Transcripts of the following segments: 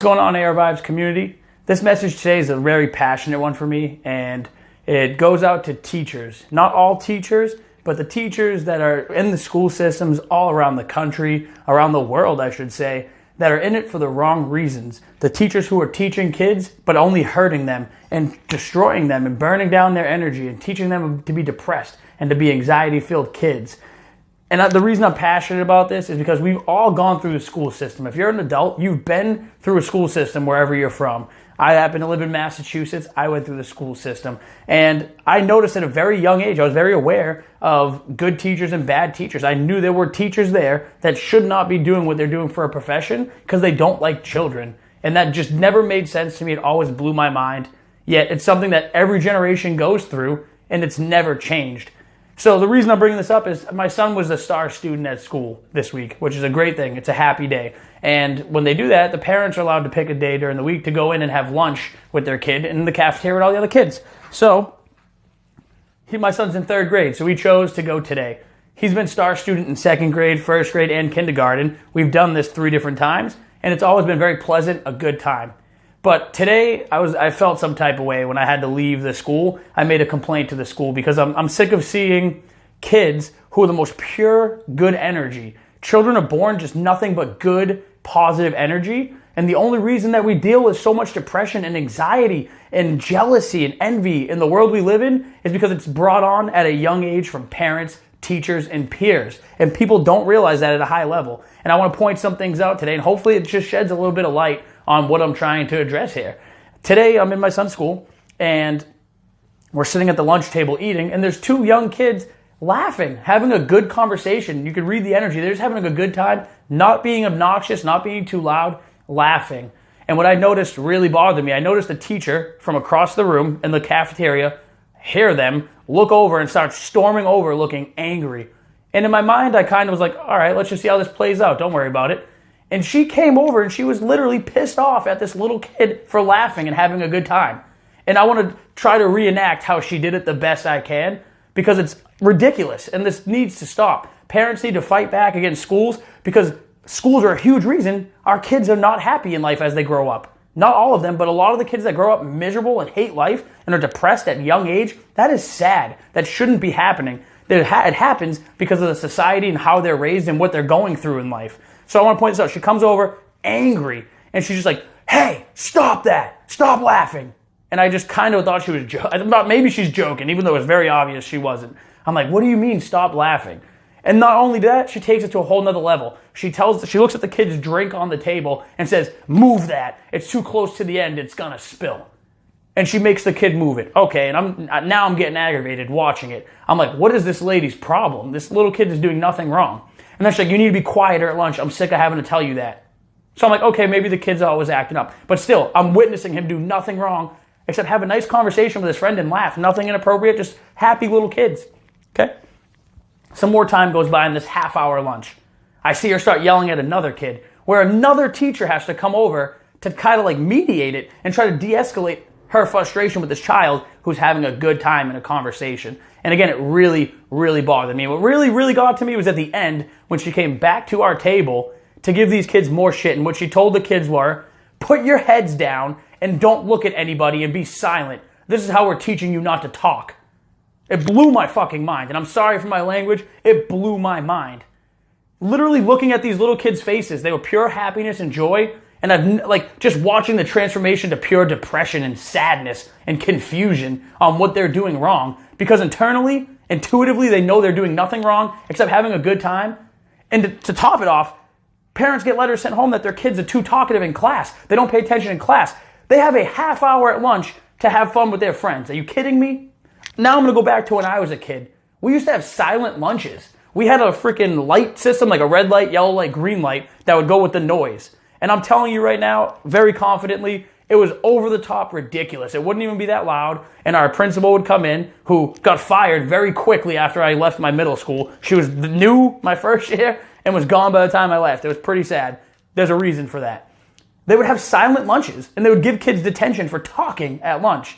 going on, ARvibes community? This message today is a very passionate one for me, and it goes out to teachers. Not all teachers, but the teachers that are in the school systems all around the country, around the world, I should say, that are in it for the wrong reasons. The teachers who are teaching kids, but only hurting them and destroying them and burning down their energy and teaching them to be depressed and to be anxiety-filled kids. And the reason I'm passionate about this is because we've all gone through the school system. If you're an adult, you've been through a school system wherever you're from. I happen to live in Massachusetts. I went through the school system. And I noticed at a very young age, I was very aware of good teachers and bad teachers. I knew there were teachers there that should not be doing what they're doing for a profession because they don't like children. And that just never made sense to me. It always blew my mind. Yet it's something that every generation goes through, and it's never changed. So the reason I'm bringing this up is my son was a star student at school this week, which is a great thing. It's a happy day. And when they do that, the parents are allowed to pick a day during the week to go in and have lunch with their kid in the cafeteria with all the other kids. So my son's in 3rd grade, so he chose to go today. He's been star student in 2nd grade, 1st grade, and kindergarten. We've done this 3 different times, and it's always been very pleasant, a good time. But today, I felt some type of way when I had to leave the school. I made a complaint to the school because I'm sick of seeing kids who are the most pure, good energy. Children are born just nothing but good, positive energy. And the only reason that we deal with so much depression and anxiety and jealousy and envy in the world we live in is because it's brought on at a young age from parents, teachers, and peers. And people don't realize that at a high level. And I want to point some things out today, and hopefully it just sheds a little bit of light on what I'm trying to address here. Today, I'm in my son's school, and we're sitting at the lunch table eating, and there's 2 young kids laughing, having a good conversation. You can read the energy. They're just having a good time, not being obnoxious, not being too loud, laughing. And what I noticed really bothered me, I noticed a teacher from across the room in the cafeteria hear them, look over, and start storming over looking angry. And in my mind, I kind of was like, all right, let's just see how this plays out. Don't worry about it. And she came over and she was literally pissed off at this little kid for laughing and having a good time. And I want to try to reenact how she did it the best I can because it's ridiculous and this needs to stop. Parents need to fight back against schools because schools are a huge reason our kids are not happy in life as they grow up. Not all of them, but a lot of the kids that grow up miserable and hate life and are depressed at young age, that is sad. That shouldn't be happening. It happens because of the society and how they're raised and what they're going through in life. So I want to point this out. She comes over angry, and she's just like, hey, stop that. Stop laughing. And I just kind of thought she was joking. I thought maybe she's joking, even though it was very obvious she wasn't. I'm like, what do you mean stop laughing? And not only that, she takes it to a whole nother level. She looks at the kid's drink on the table and says, move that. It's too close to the end. It's going to spill. And she makes the kid move it. Okay, and now I'm getting aggravated watching it. I'm like, what is this lady's problem? This little kid is doing nothing wrong. And then she's like, you need to be quieter at lunch. I'm sick of having to tell you that. So I'm like, okay, maybe the kid's always acting up. But still, I'm witnessing him do nothing wrong except have a nice conversation with his friend and laugh. Nothing inappropriate, just happy little kids. Okay? Some more time goes by in this half-hour lunch. I see her start yelling at another kid, where another teacher has to come over to kind of like mediate it and try to de-escalate her frustration with this child who's having a good time in a conversation. And again, it really, really bothered me. What really, really got to me was at the end when she came back to our table to give these kids more shit. And what she told the kids were, put your heads down and don't look at anybody and be silent. This is how we're teaching you not to talk. It blew my fucking mind. And I'm sorry for my language. It blew my mind. Literally looking at these little kids' faces, they were pure happiness and joy. And I've just watching the transformation to pure depression and sadness and confusion on what they're doing wrong. Because internally, intuitively, they know they're doing nothing wrong except having a good time. And to top it off, parents get letters sent home that their kids are too talkative in class. They don't pay attention in class. They have a half hour at lunch to have fun with their friends. Are you kidding me? Now I'm going to go back to when I was a kid. We used to have silent lunches. We had a freaking light system, like a red light, yellow light, green light, that would go with the noise. And I'm telling you right now, very confidently, it was over the top ridiculous. It wouldn't even be that loud. And our principal would come in, who got fired very quickly after I left my middle school. She was new my first year and was gone by the time I left. It was pretty sad. There's a reason for that. They would have silent lunches, and they would give kids detention for talking at lunch.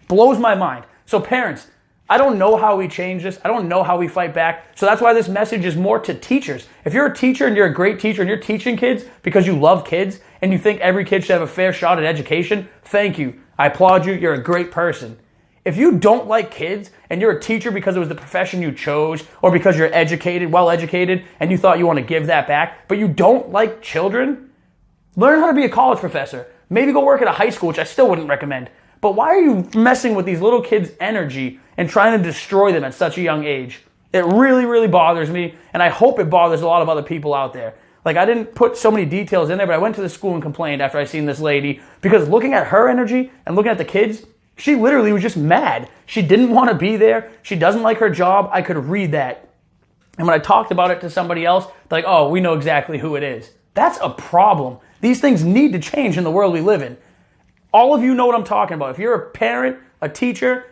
Blows my mind. So parents, I don't know how we change this. I don't know how we fight back. So that's why this message is more to teachers. If you're a teacher and you're a great teacher and you're teaching kids because you love kids and you think every kid should have a fair shot at education, thank you. I applaud you. You're a great person. If you don't like kids and you're a teacher because it was the profession you chose or because you're educated, well-educated, and you thought you want to give that back, but you don't like children, learn how to be a college professor. Maybe go work at a high school, which I still wouldn't recommend. But why are you messing with these little kids' energy and trying to destroy them at such a young age? It really, really bothers me, and I hope it bothers a lot of other people out there. Like, I didn't put so many details in there, but I went to the school and complained after I seen this lady, because looking at her energy and looking at the kids, she literally was just mad. She didn't want to be there. She doesn't like her job. I could read that. And when I talked about it to somebody else, they're like, oh, we know exactly who it is. That's a problem. These things need to change in the world we live in. All of you know what I'm talking about. If you're a parent, a teacher,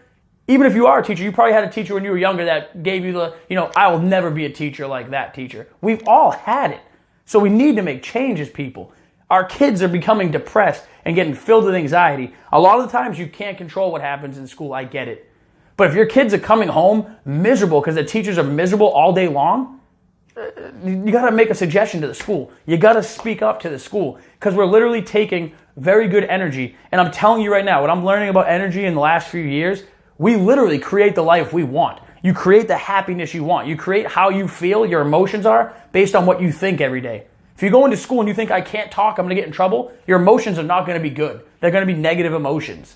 even if you are a teacher, you probably had a teacher when you were younger that gave you the, I will never be a teacher like that teacher. We've all had it. So we need to make changes, people. Our kids are becoming depressed and getting filled with anxiety. A lot of the times you can't control what happens in school. I get it. But if your kids are coming home miserable because the teachers are miserable all day long, you got to make a suggestion to the school. You got to speak up to the school, because we're literally taking very good energy. And I'm telling you right now, what I'm learning about energy in the last few years, we literally create the life we want. You create the happiness you want. You create how you feel, your emotions are, based on what you think every day. If you go into school and you think, I can't talk, I'm going to get in trouble, your emotions are not going to be good. They're going to be negative emotions.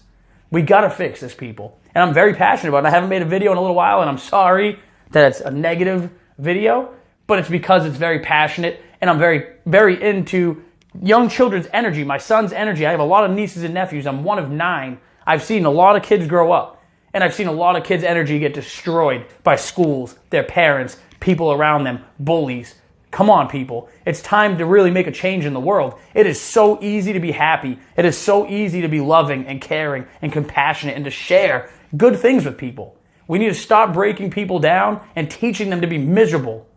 We got to fix this, people. And I'm very passionate about it. I haven't made a video in a little while, and I'm sorry that it's a negative video, but it's because it's very passionate, and I'm very, very into young children's energy, my son's energy. I have a lot of nieces and nephews. I'm one of 9. I've seen a lot of kids grow up, and I've seen a lot of kids' energy get destroyed by schools, their parents, people around them, bullies. Come on, people. It's time to really make a change in the world. It is so easy to be happy. It is so easy to be loving and caring and compassionate and to share good things with people. We need to stop breaking people down and teaching them to be miserable.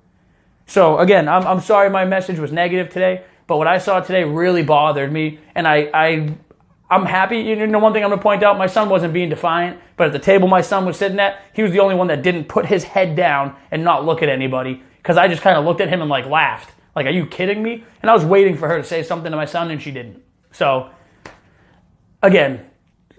So again, I'm sorry my message was negative today, but what I saw today really bothered me, and I'm happy. One thing I'm going to point out, my son wasn't being defiant, but at the table my son was sitting at, he was the only one that didn't put his head down and not look at anybody, because I just kind of looked at him and laughed. Like, are you kidding me? And I was waiting for her to say something to my son, and she didn't. So, again,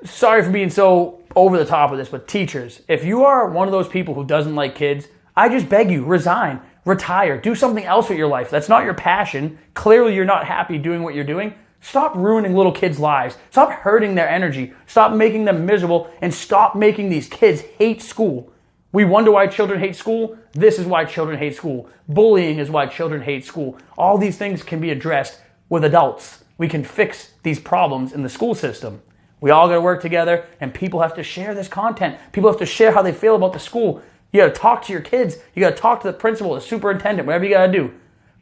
sorry for being so over the top of this, but teachers, if you are one of those people who doesn't like kids, I just beg you, resign, retire, do something else with your life. That's not your passion. Clearly, you're not happy doing what you're doing. Stop ruining little kids' lives. Stop hurting their energy. Stop making them miserable, and stop making these kids hate school. We wonder why children hate school. This is why children hate school. Bullying is why children hate school. All these things can be addressed with adults. We can fix these problems in the school system. We all got to work together, and people have to share this content. People have to share how they feel about the school. You got to talk to your kids. You got to talk to the principal, the superintendent, whatever you got to do.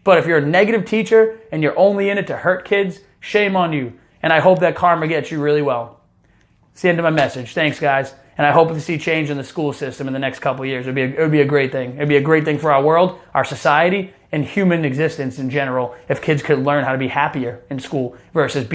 But if you're a negative teacher and you're only in it to hurt kids, shame on you. And I hope that karma gets you really well. It's the end of my message. Thanks, guys. And I hope to see change in the school system in the next couple of years. It would be a great thing. It would be a great thing for our world, our society, and human existence in general if kids could learn how to be happier in school versus